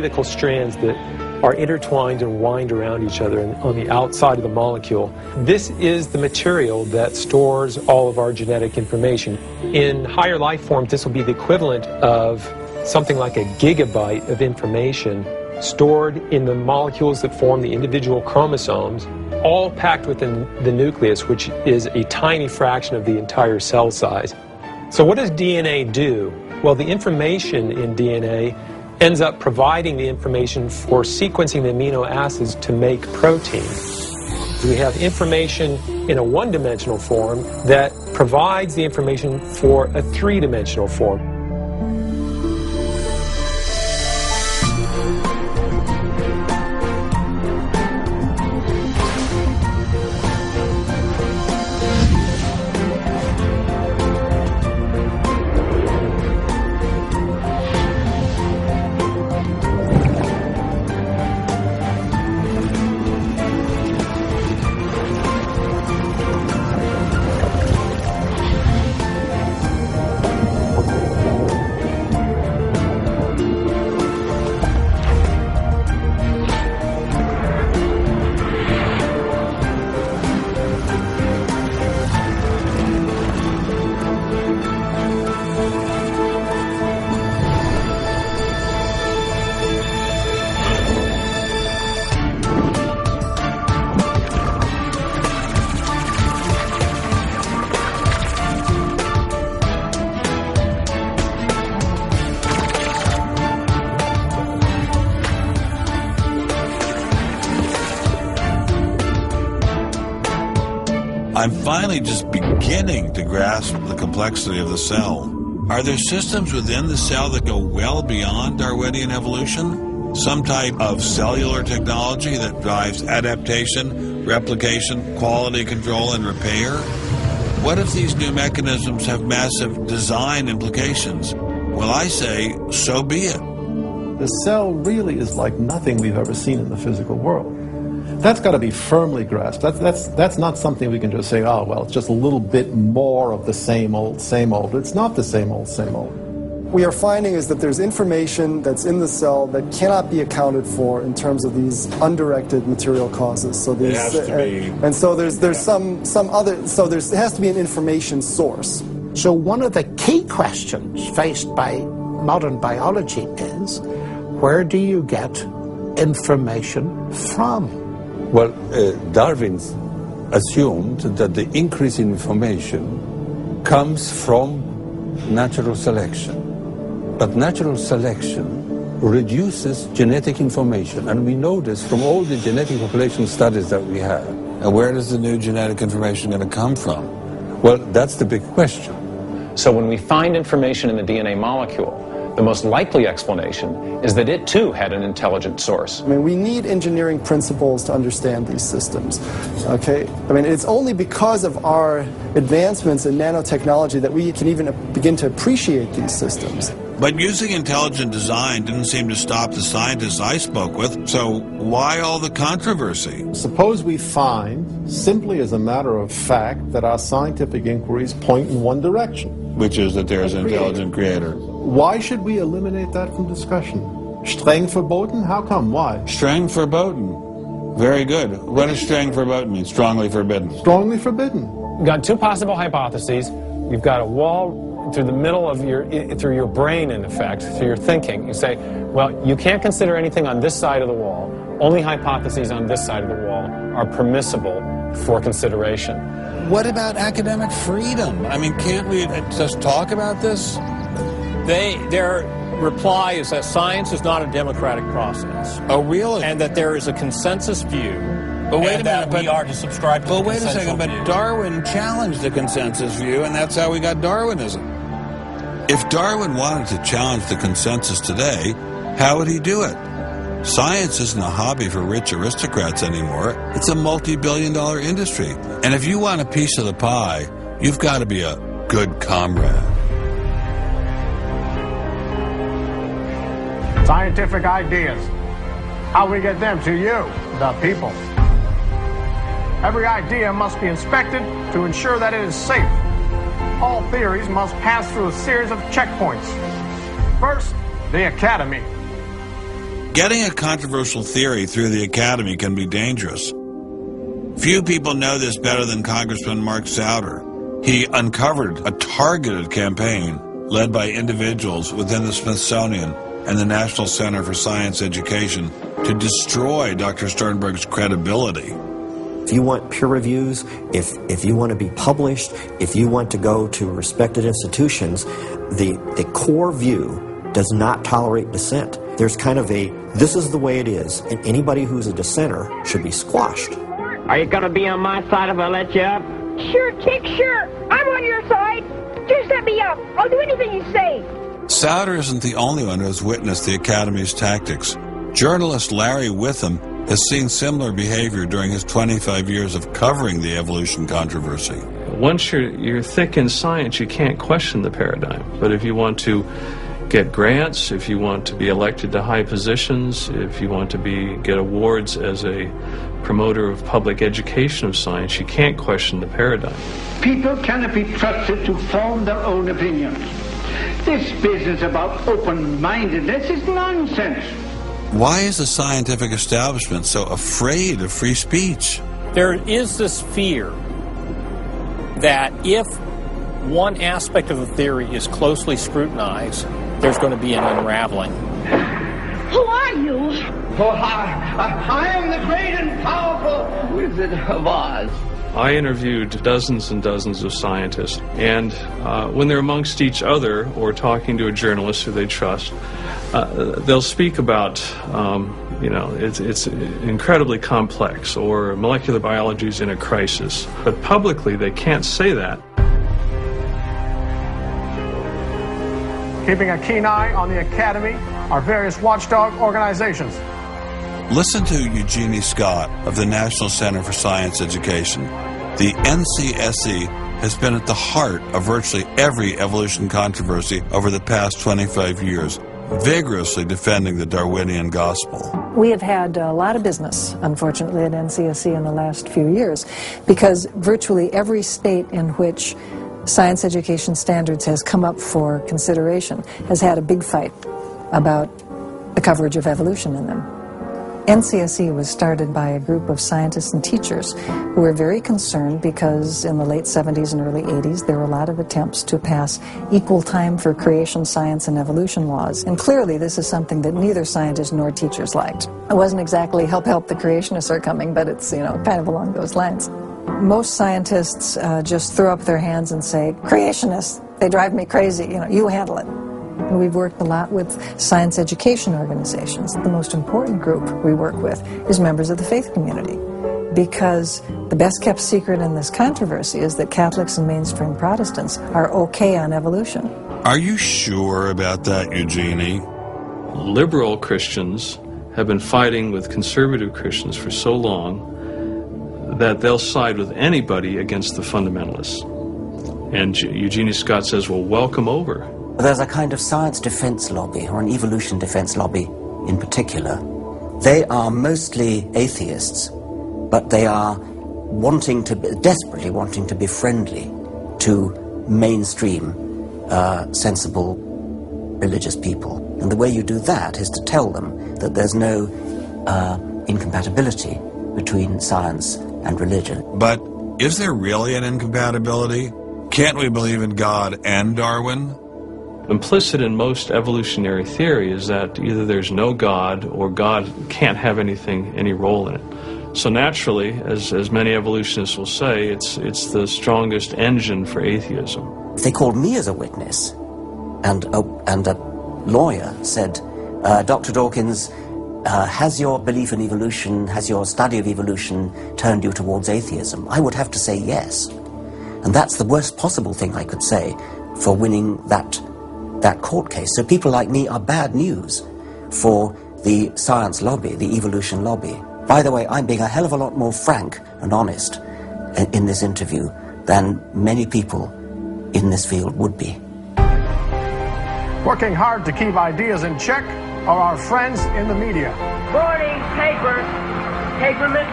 helical strands that are intertwined and wind around each other on the outside of the molecule. This is the material that stores all of our genetic information. In higher life forms, this will be the equivalent of something like a gigabyte of information stored in the molecules that form the individual chromosomes, all packed within the nucleus, which is a tiny fraction of the entire cell size. So what does DNA do? Well, the information in DNA ends up providing the information for sequencing the amino acids to make proteins. We have information in a one-dimensional form that provides the information for a three-dimensional form. I'm finally just beginning to grasp the complexity of the cell. Are there systems within the cell that go well beyond Darwinian evolution? Some type of cellular technology that drives adaptation, replication, quality control, and repair? What if these new mechanisms have massive design implications? Well, I say, so be it. The cell really is like nothing we've ever seen in the physical world. That's got to be firmly grasped. That's not something we can just say, oh, well, it's just a little bit more of the same old, same old. It's not the same old, same old. We are finding is that there's information that's in the cell that cannot be accounted for in terms of these undirected material causes. So there's, it has to be, and so there's some other, so there has to be an information source. So one of the key questions faced by modern biology is, where do you get information from? Well, Darwin assumed that the increase in information comes from natural selection. But natural selection reduces genetic information, and we know this from all the genetic population studies that we have. And where does the new genetic information going to come from? Well, that's the big question. So when we find information in the DNA molecule, the most likely explanation is that it too had an intelligent source. I mean, we need engineering principles to understand these systems, okay? I mean, it's only because of our advancements in nanotechnology that we can even begin to appreciate these systems. But using intelligent design didn't seem to stop the scientists I spoke with, so why all the controversy? Suppose we find, simply as a matter of fact, that our scientific inquiries point in one direction. Which is that there's an intelligent creator. Why should we eliminate that from discussion? Streng verboten? How come? Why? Streng verboten. Very good. What does streng verboten mean? Strongly forbidden. Strongly forbidden. You've got two possible hypotheses. You've got a wall through the middle of through your brain, in effect, through your thinking. You say, well, you can't consider anything on this side of the wall. Only hypotheses on this side of the wall are permissible for consideration. What about academic freedom? I mean, can't we just talk about this? Their reply is that science is not a democratic process. Oh, really? And that there is a consensus view. But wait a minute, we are to subscribe to the wait a second, but view. Darwin challenged the consensus view, and that's how we got Darwinism. If Darwin wanted to challenge the consensus today, how would he do it? Science isn't a hobby for rich aristocrats anymore. It's a multi-billion-dollar industry. And if you want a piece of the pie, you've got to be a good comrade. Scientific ideas. How we get them to you, the people. Every idea must be inspected to ensure that it is safe. All theories must pass through a series of checkpoints. First, the Academy. Getting a controversial theory through the Academy can be dangerous. Few people know this better than Congressman Mark Souder. He uncovered a targeted campaign led by individuals within the Smithsonian and the National Center for Science Education to destroy Dr. Sternberg's credibility. If you want peer reviews, if you want to be published, if you want to go to respected institutions, the core view does not tolerate dissent. There's kind of a, this is the way it is, and anybody who's a dissenter should be squashed. Are you going to be on my side if I let you up? Sure, Chick, sure. I'm on your side. Just let me up. I'll do anything you say. Souder isn't the only one who has witnessed the Academy's tactics. Journalist Larry Witham has seen similar behavior during his 25 years of covering the evolution controversy. Once you're thick in science, you can't question the paradigm. But if you want to get grants, if you want to be elected to high positions, if you want to get awards as a promoter of public education of science, you can't question the paradigm. People cannot be trusted to form their own opinions. This business about open-mindedness is nonsense. Why is the scientific establishment so afraid of free speech? There is this fear that if one aspect of a theory is closely scrutinized, there's going to be an unraveling. Who are you? Oh, I am the great and powerful Wizard of Oz. I interviewed dozens and dozens of scientists, and when they're amongst each other or talking to a journalist who they trust, they'll speak about, it's incredibly complex, or molecular biology is in a crisis. But publicly, they can't say that. Keeping a keen eye on the Academy, our various watchdog organizations. Listen to Eugenie Scott of the National Center for Science Education. The NCSE has been at the heart of virtually every evolution controversy over the past 25 years, vigorously defending the Darwinian gospel. We have had a lot of business, unfortunately, at NCSE in the last few years, because virtually every state in which science education standards has come up for consideration has had a big fight about the coverage of evolution in them. NCSE was started by a group of scientists and teachers who were very concerned because in the late 70s and early 80s there were a lot of attempts to pass equal time for creation science and evolution laws. And clearly this is something that neither scientists nor teachers liked. It wasn't exactly help the creationists are coming, but it's, kind of along those lines. Most scientists just throw up their hands and say, creationists, they drive me crazy, you handle it. We've worked a lot with science education organizations. The most important group we work with is members of the faith community, because the best kept secret in this controversy is that Catholics and mainstream Protestants are okay on evolution. Are you sure about that, Eugenie? Liberal Christians have been fighting with conservative Christians for so long that they'll side with anybody against the fundamentalists. And Eugenie Scott says, well, welcome over. There's a kind of science defense lobby, or an evolution defense lobby in particular. They are mostly atheists, but they are desperately wanting to be friendly to mainstream, sensible religious people. And the way you do that is to tell them that there's no incompatibility between science and religion. But is there really an incompatibility? Can't we believe in God and Darwin? Implicit in most evolutionary theory is that either there's no God or God can't have any role in it. So naturally, as many evolutionists will say, it's the strongest engine for atheism. They called me as a witness, and a lawyer said, Dr. Dawkins, has your belief in evolution, has your study of evolution turned you towards atheism? I would have to say yes. And that's the worst possible thing I could say for winning that court case. So people like me are bad news for the science lobby, the evolution lobby. By the way, I'm being a hell of a lot more frank and honest in this interview than many people in this field would be. Working hard to keep ideas in check are our friends in the media. Morning, paper, mister.